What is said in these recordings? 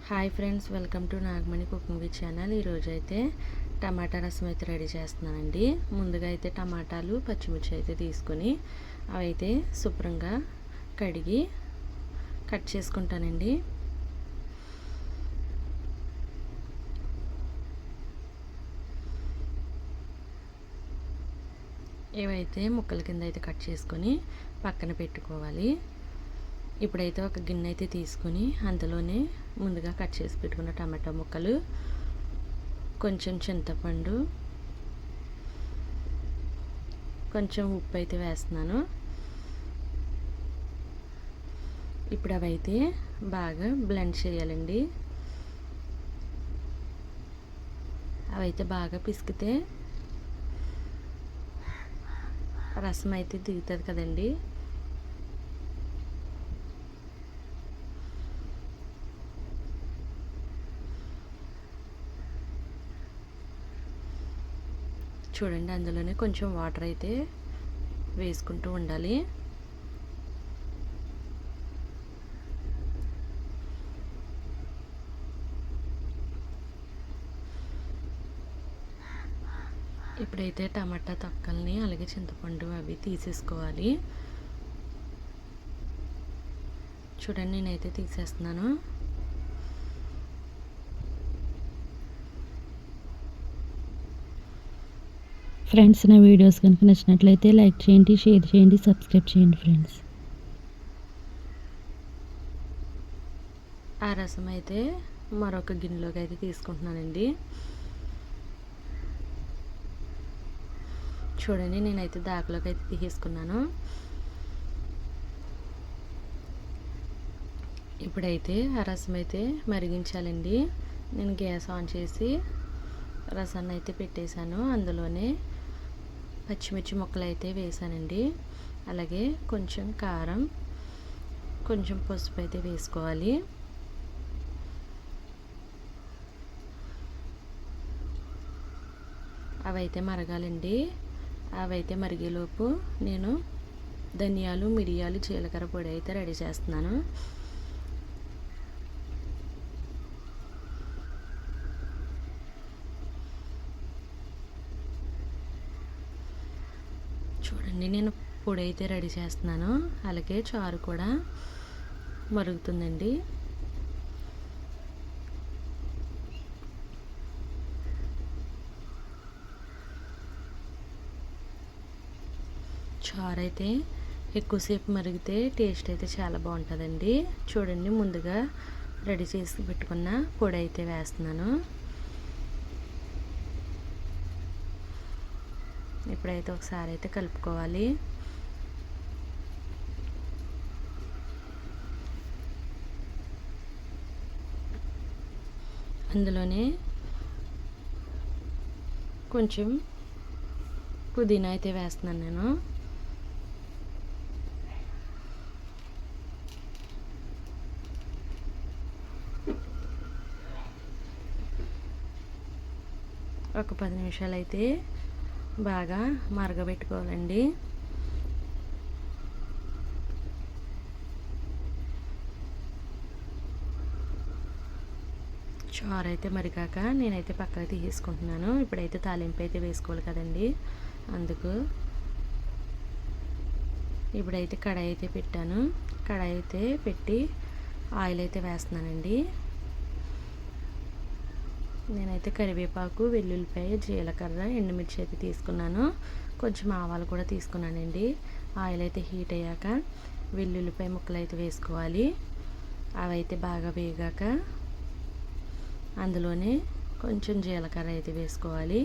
Hi friends, welcome to Nagamani cooking with channel. ఈరోజు అయితే టమాటా రసం అయితే రెడీ చేస్తున్నానండి. ముందుగా అయితే టమాటాలు పచ్చిమిర్చి అయితే తీసుకొని అవైతే శుభ్రంగా కడిగి కట్ చేసుకుంటానండి. ఇవైతే ముక్కల కింద అయితే కట్ చేసుకొని పక్కన పెట్టుకోవాలి. ఇప్పుడైతే ఒక గిన్నె అయితే తీసుకొని అందులోనే ముందుగా కట్ చేసి పెట్టుకున్న టమాటా ముక్కలు, కొంచెం చింతపండు, కొంచెం ఉప్పు అయితే వేస్తున్నాను. ఇప్పుడు అవైతే బాగా బ్లెండ్ చేయాలండి. అవైతే బాగా పిసికితే రసం అయితే దిగుతుంది కదండి. చూడండి, అందులోనే కొంచెం వాటర్ అయితే వేసుకుంటూ ఉండాలి. ఇప్పుడైతే టమాటా తొక్కల్ని అలాగే చింతపండు అవి తీసేసుకోవాలి. చూడండి, నేనైతే తీసేస్తున్నాను. ఫ్రెండ్స్, నా వీడియోస్ కనుక నచ్చినట్లయితే లైక్ చేయండి, షేర్ చేయండి, సబ్స్క్రైబ్ చేయండి ఫ్రెండ్స్. ఆ రసం అయితే మరొక గిన్నెలోకి అయితే తీసుకుంటున్నానండి. చూడండి, నేనైతే దాకలోకి అయితే తీసేసుకున్నాను. ఇప్పుడైతే ఆ రసం అయితే మరిగించాలండి. నేను గ్యాస్ ఆన్ చేసి రసాన్ని అయితే పెట్టేశాను. అందులోనే పచ్చిమిర్చి ముక్కలు అయితే వేసానండి. అలాగే కొంచెం కారం, కొంచెం పసుపు అయితే వేసుకోవాలి. అవైతే మరగాలండి. అవైతే మరిగేలోపు నేను ధనియాలు, మిరియాలు, జీలకర్ర పొడి అయితే రెడీ చేస్తున్నాను. చూడండి, నేను పొడి అయితే రెడీ చేస్తున్నాను. అలాగే చారు కూడా మరుగుతుందండి. చారు అయితే ఎక్కువసేపు మరిగితే టేస్ట్ అయితే చాలా బాగుంటుందండి. చూడండి, ముందుగా రెడీ చేసి పెట్టుకున్న పొడి అయితే వేస్తున్నాను. ఇప్పుడైతే ఒకసారి అయితే కలుపుకోవాలి. అందులోనే కొంచెం పుదీనా అయితే వేస్తున్నాను నేను. ఒక 10 నిమిషాలు అయితే బాగా మరగబెట్టుకోవాలండి. చారు అయితే మరిగాక నేనైతే పక్కన తీసుకుంటున్నాను. ఇప్పుడైతే తాలింపు అయితే వేసుకోవాలి కదండి, అందుకు ఇప్పుడైతే కడాయి అయితే పెట్టాను. కడాయి అయితే పెట్టి ఆయిల్ అయితే వేస్తున్నానండి. నేనైతే కరివేపాకు, వెల్లుల్లిపాయ, జీలకర్ర, ఎండుమిర్చి అయితే తీసుకున్నాను. కొంచెం ఆవాలు కూడా తీసుకున్నానండి. ఆయిల్ అయితే హీట్ అయ్యాక వెల్లుల్లిపాయ ముక్కలు అయితే వేసుకోవాలి. అవైతే బాగా వేగాక అందులోనే కొంచెం జీలకర్ర అయితే వేసుకోవాలి.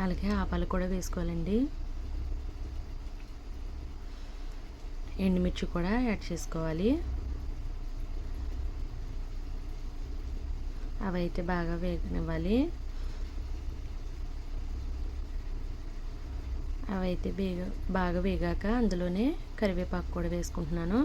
అలాగే ఆవాలు కూడా వేసుకోవాలండి. ఎండుమిర్చి కూడా యాడ్ చేసుకోవాలి. అవైతే బాగా వేగనివ్వాలి. అవైతే బాగా వేగాక అందులోనే కరివేపాకు కూడా వేసుకుంటున్నాను.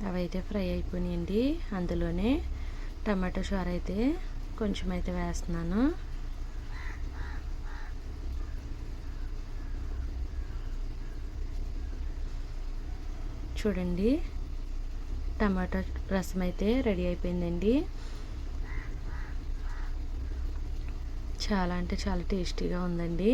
అవైతే ఫ్రై అయిపోయినాయండి. అందులోనే టమాటో చారు అయితే కొంచెం అయితే వేస్తున్నాను. చూడండి, టమాటో రసం అయితే రెడీ అయిపోయిందండి. చాలా అంటే చాలా టేస్టీగా ఉందండి.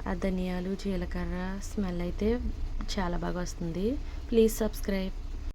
ఆ ధనియాలు జీలకర్ర స్మెల్ అయితే చాలా బాగా వస్తుంది. Please subscribe.